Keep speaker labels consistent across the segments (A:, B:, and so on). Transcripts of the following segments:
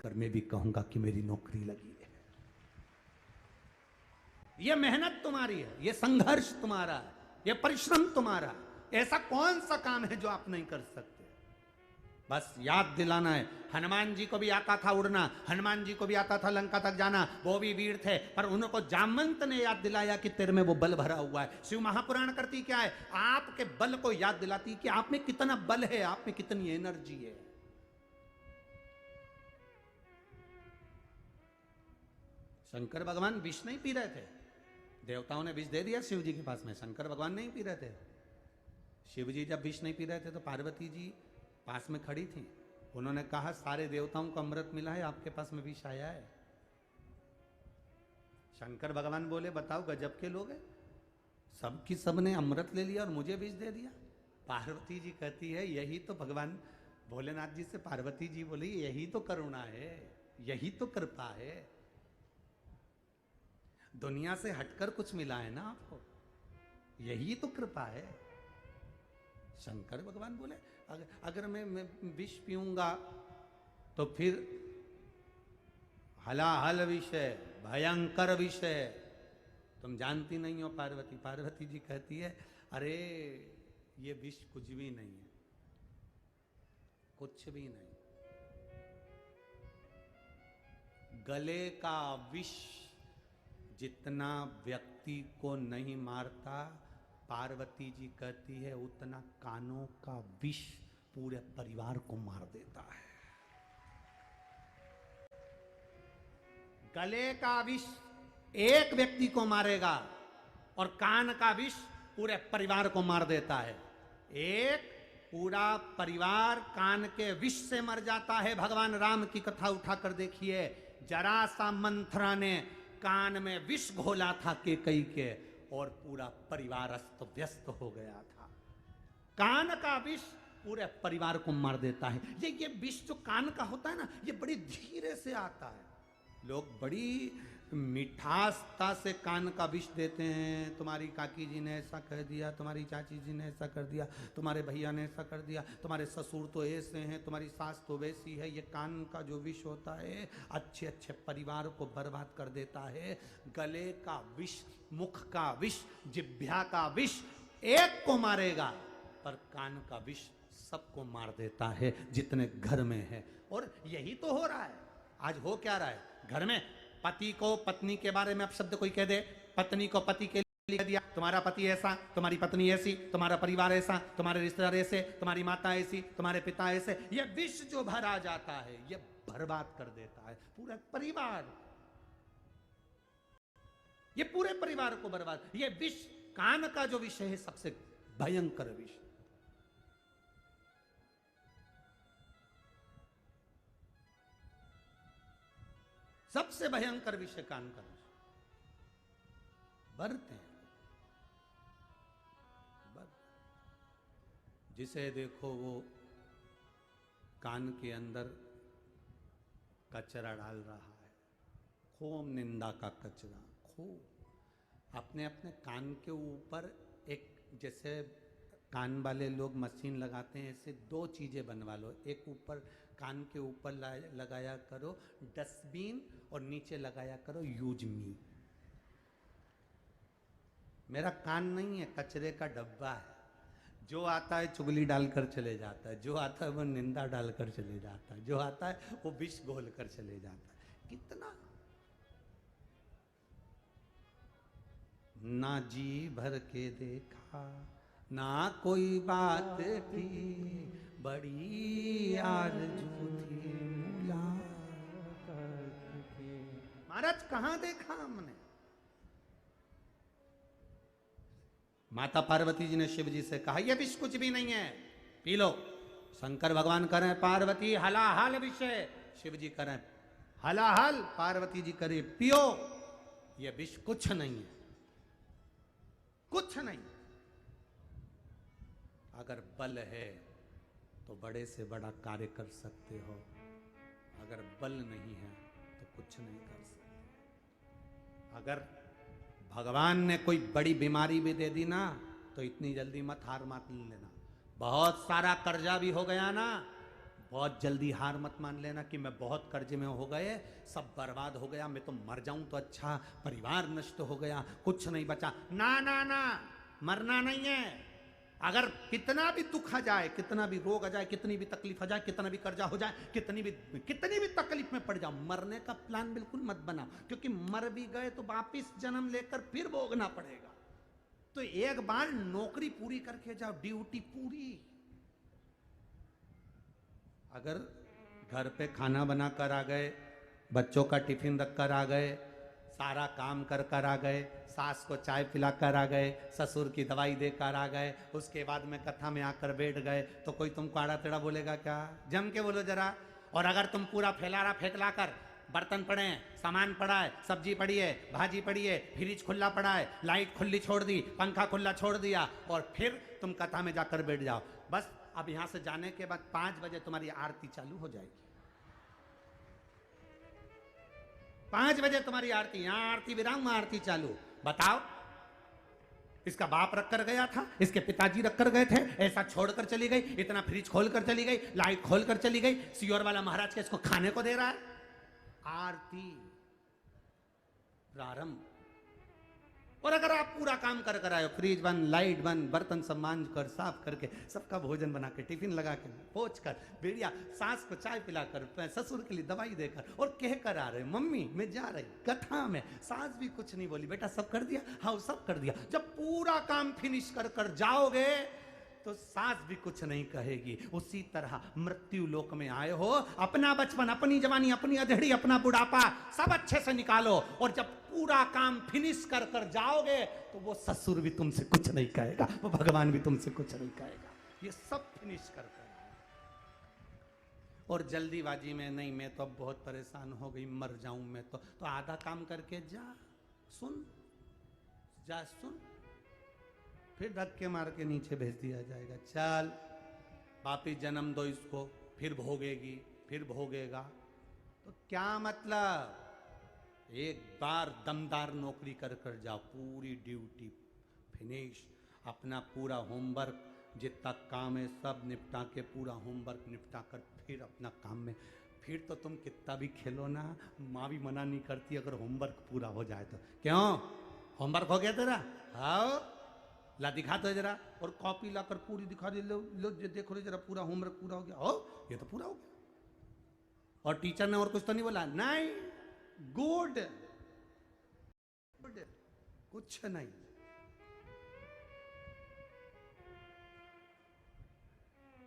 A: देखकर मैं भी कहूंगा कि मेरी नौकरी लगी है। ये मेहनत तुम्हारी है, ये संघर्ष तुम्हारा है, ये परिश्रम तुम्हारा है। ऐसा कौन सा काम है जो आप नहीं कर सकते? बस याद दिलाना है। हनुमान जी को भी आता था उड़ना, हनुमान जी को भी आता था लंका तक जाना, वो भी वीर थे, पर उनको जामवंत ने याद दिलाया कि तेरे में वो बल भरा हुआ है। शिव महापुराण करती क्या है? आपके बल को याद दिलाती कि आप में कितना बल है, आप में कितनी एनर्जी है। शंकर भगवान विष नहीं पी रहे थे, देवताओं ने विष दे दिया शिव जी के पास में, शंकर भगवान नहीं पी रहे थे। शिव जी जब विष नहीं पी रहे थे तो पार्वती जी पास में खड़ी थी, उन्होंने कहा सारे देवताओं को अमृत मिला है, आपके पास में विष आया है। शंकर भगवान बोले बताओ गजब के लोग हैं, सबकी सबने अमृत ले लिया और मुझे विष दे दिया। पार्वती जी कहती है यही तो भगवान भोलेनाथ जी से पार्वती जी बोली यही तो करुणा है, यही तो कृपा है। दुनिया से हटकर कुछ मिला है ना आपको, यही तो कृपा है। शंकर भगवान बोले अगर मैं विष पीऊंगा तो फिर हलाहल विषय, भयंकर विषय, तुम जानती नहीं हो पार्वती। पार्वती जी कहती है अरे ये विष कुछ भी नहीं है, कुछ भी नहीं। गले का विष जितना व्यक्ति को नहीं मारता, पार्वती जी कहती है उतना कानों का विष पूरे परिवार को मार देता है। गले का विष एक व्यक्ति को मारेगा और कान का विष पूरे परिवार को मार देता है। एक पूरा परिवार कान के विष से मर जाता है। भगवान राम की कथा उठाकर देखिए, जरा सा मंथरा ने कान में विष घोला था केकई के और पूरा परिवार अस्त व्यस्त हो गया था। कान का विष पूरे परिवार को मार देता है। ये विष जो कान का होता है ना, ये बड़ी धीरे से आता है। लोग बड़ी मिठासता से कान का विष देते हैं। तुम्हारी काकी जी ने ऐसा कह दिया, तुम्हारी चाची जी ने ऐसा कर दिया, तुम्हारे भैया ने ऐसा कर दिया, तुम्हारे ससुर तो ऐसे हैं, तुम्हारी सास तो वैसी है। ये कान का जो विष होता है अच्छे अच्छे परिवार को बर्बाद कर देता है। गले का विष, मुख का विष, जिह्वा का विष एक को मारेगा, पर कान का विष सबको मार देता है जितने घर में है। और यही तो हो रहा है। आज हो क्या रहा है घर में? पति को पत्नी के बारे में अपशब्द कोई कह दे, पत्नी को पति के लिए दिया, तुम्हारा पति ऐसा, तुम्हारी पत्नी ऐसी, तुम्हारा परिवार ऐसा, तुम्हारे रिश्तेदार ऐसे, तुम्हारी माता ऐसी, तुम्हारे पिता ऐसे। ये विष जो भरा जाता है ये बर्बाद कर देता है पूरा परिवार, ये पूरे परिवार को बर्बाद। ये विष, कान का जो विषय है सबसे भयंकर विष। सबसे भयंकर विषय कान का विषय। बरते हैं, जिसे देखो वो कान के अंदर कचरा डाल रहा है, खूब निंदा का कचरा, खूब अपने अपने कान के ऊपर एक, जैसे कान वाले लोग मशीन लगाते हैं, ऐसे दो चीजें बनवा लो। एक ऊपर कान के ऊपर लगाया करो डस्टबिन और नीचे लगाया करो यूज मी। मेरा कान नहीं है, कचरे का डब्बा है। जो आता है चुगली डालकर चले जाता है, जो आता है वो निंदा डालकर चले जाता है, जो आता है वो विष घोल कर चले जाता है। कितना ना जी भर के देखा, ना कोई बात थी, बड़ी आरज़ू थी मुलाकात की। महाराज कहां देखा हमने? माता पार्वती जी ने शिव जी से कहा यह विष कुछ भी नहीं है, पी लो। शंकर भगवान करें पार्वती हलाहल विषय, शिव जी करें हलाहल, पार्वती जी करे पियो। यह विष कुछ नहीं है, कुछ नहीं। अगर बल है तो बड़े से बड़ा कार्य कर सकते हो, अगर बल नहीं है तो कुछ नहीं कर सकते। अगर भगवान ने कोई बड़ी बीमारी भी दे दी ना तो इतनी जल्दी मत हार मत लेना। बहुत सारा कर्जा भी हो गया ना, बहुत जल्दी हार मत मान लेना कि मैं बहुत कर्जे में हो गए, सब बर्बाद हो गया, मैं तो मर जाऊं तो अच्छा, परिवार नष्ट हो गया, कुछ नहीं बचा। ना ना ना, मरना नहीं है। अगर कितना भी दुख आ जाए, कितना भी रोग आ जाए, कितनी भी तकलीफ आ जाए, कितना भी कर्जा हो जाए, कितनी भी तकलीफ में पड़ जाओ, मरने का प्लान बिल्कुल मत बनाओ, क्योंकि मर भी गए तो वापिस जन्म लेकर फिर भोगना पड़ेगा। तो एक बार नौकरी पूरी करके जाओ, ड्यूटी पूरी। अगर घर पे खाना बना कर आ गए, बच्चों का टिफिन रख कर आ गए, सारा काम कर कर आ गए, सास को चाय पिला कर आ गए, ससुर की दवाई देकर आ गए, उसके बाद में कथा में आकर बैठ गए, तो कोई तुमको आड़ा टेढ़ा बोलेगा क्या? जम के बोलो जरा। और अगर तुम पूरा फैलारा फेंकला कर, बर्तन पड़े हैं, सामान पड़ा है, सब्जी पड़ी है, भाजी पड़ी है, फ्रिज खुला पड़ा है, लाइट खुली छोड़ दी, पंखा खुला छोड़ दिया, और फिर तुम कथा में जाकर बैठ जाओ, बस अब यहां से जाने के बाद 5 बजे तुम्हारी आरती चालू हो जाएगी। 5 बजे तुम्हारी आरती, यहां आरती विराम, वहां आरती चालू। बताओ, इसका बाप रख कर गया था, इसके पिताजी रख कर गए थे, ऐसा छोड़कर चली गई, इतना फ्रिज खोल कर चली गई, लाइट खोल कर चली गई, सियोर वाला महाराज के इसको खाने को दे रहा है। आरती प्रारंभ। और अगर आप पूरा काम कर कर आए, फ्रिज बंद, लाइट बंद, बर्तन सब मांझ कर, साफ करके, सबका भोजन बना के, टिफिन लगा के, पोंछ कर, बेड़िया, सास को चाय पिलाकर, ससुर के लिए दवाई देकर, और कह कर आ रहे, मम्मी मैं जा रही कथा में, सास भी कुछ नहीं बोली, बेटा सब कर दिया, हाँ सब कर दिया। जब पूरा काम फिनिश कर कर जाओगे तो सास भी कुछ नहीं कहेगी। उसी तरह मृत्यु लोक में आए हो, अपना बचपन, अपनी जवानी, अपनी अधेड़ी, अपना बुढ़ापा सब अच्छे से निकालो, और जब पूरा काम फिनिश कर कर जाओगे तो वो ससुर भी तुमसे कुछ नहीं कहेगा, वो भगवान भी तुमसे कुछ नहीं कहेगा। ये सब फिनिश कर कर। और जल्दीबाजी में नहीं, मैं तो अब बहुत परेशान हो गई, मर जाऊं मैं तो आधा काम करके जा, सुन जा, सुन, फिर धक्के मार के नीचे भेज दिया जाएगा। चल वापिस जन्म दो इसको, फिर भोगेगी, फिर भोगेगा। तो क्या मतलब? एक बार दमदार नौकरी कर कर जाओ, पूरी ड्यूटी फिनिश, अपना पूरा होमवर्क जितना काम है सब निपटा के, पूरा होमवर्क निपटा कर फिर अपना काम में। फिर तो तुम कितना भी खेलो ना, माँ भी मना नहीं करती अगर होमवर्क पूरा हो जाए तो। क्यों? होमवर्क हो गया तेरा? हाँ ला दिखा दो जरा, और कॉपी लाकर पूरी दिखा दे, लो लो देखो लो जरा, पूरा होमवर्क पूरा हो गया। हो, ये तो पूरा हो गया। और टीचर ने और कुछ तो नहीं बोला? नहीं, गुड गुड, कुछ नहीं।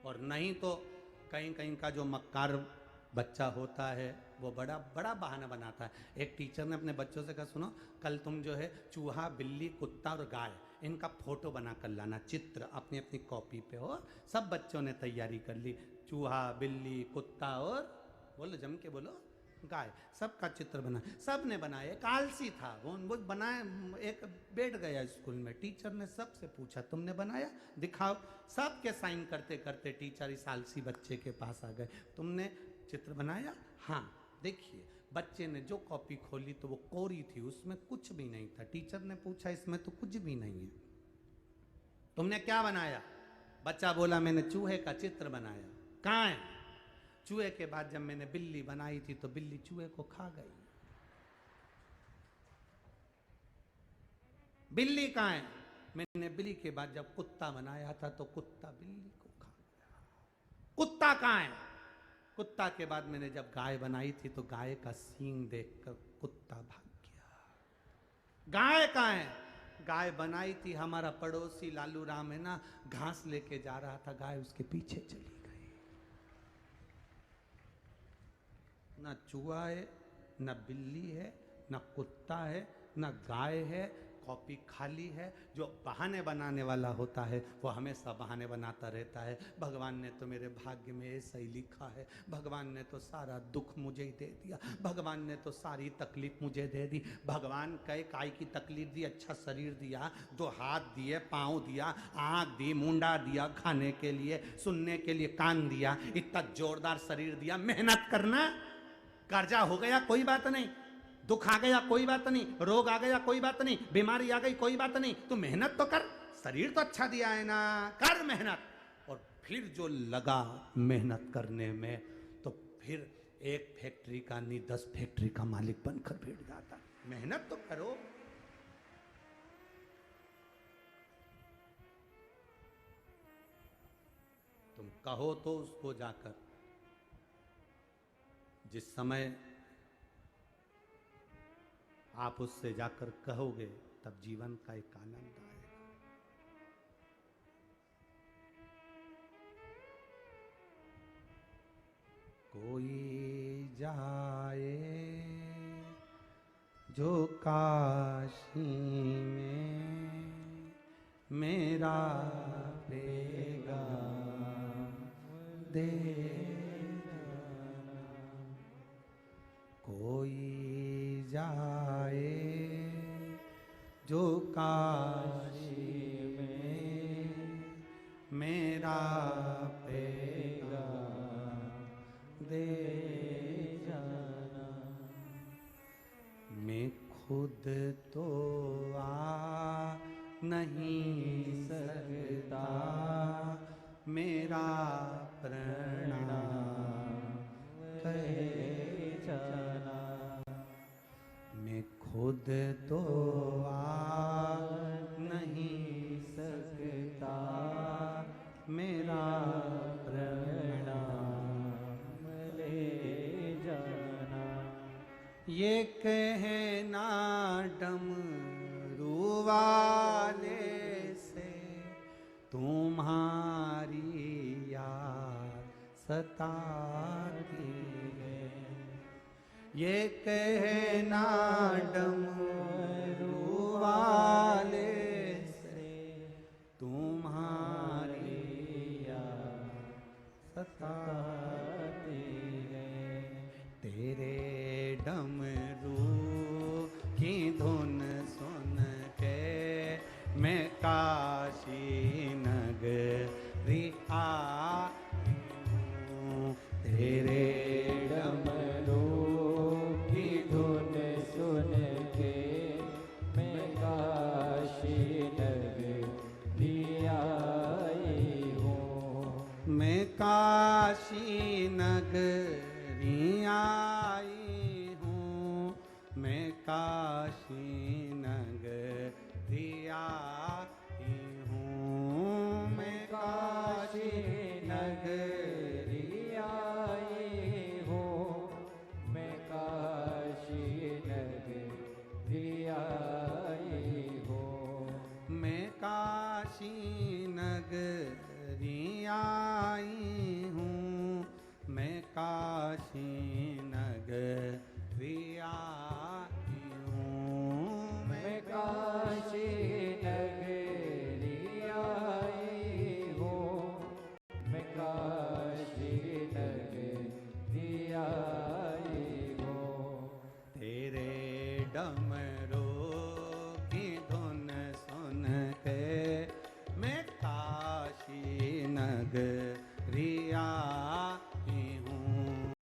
A: और नहीं तो कहीं कहीं का जो मक्कार बच्चा होता है वो बड़ा बड़ा बहाना बनाता है। एक टीचर ने अपने बच्चों से कहा, सुनो कल तुम जो है चूहा, बिल्ली, कुत्ता और गाय, इनका फोटो बना कर लाना, चित्र अपनी अपनी कॉपी पे हो। सब बच्चों ने तैयारी कर ली, चूहा, बिल्ली, कुत्ता और बोलो जम के बोलो गाय, सबका चित्र बना। सब ने बनाया। एक आलसी था वो बनाए, एक बैठ गया स्कूल में, टीचर ने सबसे पूछा तुमने बनाया, दिखाओ। सबके साइन करते करते टीचर इस आलसी बच्चे के पास आ गए, तुमने चित्र बनाया? हाँ। देखिए, बच्चे ने जो कॉपी खोली तो वो कोरी थी, उसमें कुछ भी नहीं था। टीचर ने पूछा इसमें तो कुछ भी नहीं है, तुमने क्या बनाया? बच्चा बोला मैंने चूहे का चित्र बनाया। कहाँ है? चूहे के बाद जब मैंने बिल्ली बनाई थी तो बिल्ली चूहे को खा गई। बिल्ली कहाँ है? मैंने बिल्ली के बाद जब कुत्ता बनाया था तो कुत्ता बिल्ली को खा गया। कुत्ता कहाँ है? कुत्ता के बाद मैंने जब गाय बनाई थी तो गाय का सींग देखकर कुत्ता भाग गया। गाय कहाँ है? गाय बनाई थी, हमारा पड़ोसी लालू राम है ना, घास लेके जा रहा था, गाय उसके पीछे चली गई। ना चूहा है, ना बिल्ली है, ना कुत्ता है, ना गाय है, कॉपी खाली है। जो बहाने बनाने वाला होता है वो हमेशा बहाने बनाता रहता है। भगवान ने तो मेरे भाग्य में ऐसा ही लिखा है, भगवान ने तो सारा दुख मुझे ही दे दिया, भगवान ने तो सारी तकलीफ मुझे दे दी। भगवान कई काय की तकलीफ दी? अच्छा शरीर दिया, 2 हाथ दिए, पाँव दिया, आँख दी, मुंडा दिया, खाने के लिए, सुनने के लिए कान दिया, इतना जोरदार शरीर दिया। मेहनत करना, कर्जा हो गया कोई बात नहीं, दुख आ गया कोई बात नहीं, रोग आ गया कोई बात नहीं, बीमारी आ गई कोई बात नहीं, तू मेहनत तो कर, शरीर तो अच्छा दिया है ना, कर मेहनत। और फिर जो लगा मेहनत करने में, तो फिर एक फैक्ट्री का नहीं 10 फैक्ट्री का मालिक बनकर बैठ जाता। मेहनत तो करो। तुम कहो तो उसको जाकर, जिस समय आप उससे जाकर कहोगे तब जीवन का एक आनंद आएगा। कोई जाए जो काशी में मेरा पैगाम दे जाना। कोई जाए जो काशी में मेरा पैगाम दे जाना। मैं खुद तो आ नहीं सकता, मेरा प्रणाम कहे जाना। मैं खुद तो आ नहीं सकता, मेरा प्रणाम ले जाना। ये कहना डमरू वाले से तुम्हारी याद सताती है। ये कहना डमरू वाले से तुम्हारी याद सताती है। तेरे डमरू की धुन सुन के मैं काशी नगरी आई हूँ। तेरे डमरू की धुन सुन के मैं काशी नगरी आई हूँ। मैं काशी नगरी आई हूँ। मैं काशी नगरी आई हूँ। मैं काशी नगरी आई हूँ। मैं काशी नगरी आई हूँ। मैं काशी नगरी आई हूँ। मैं काशी नगरी आई हूँ। मैं काशी नगरी आई हूँ। मैं काशी नगरी आई हूँ। तेरे डमरू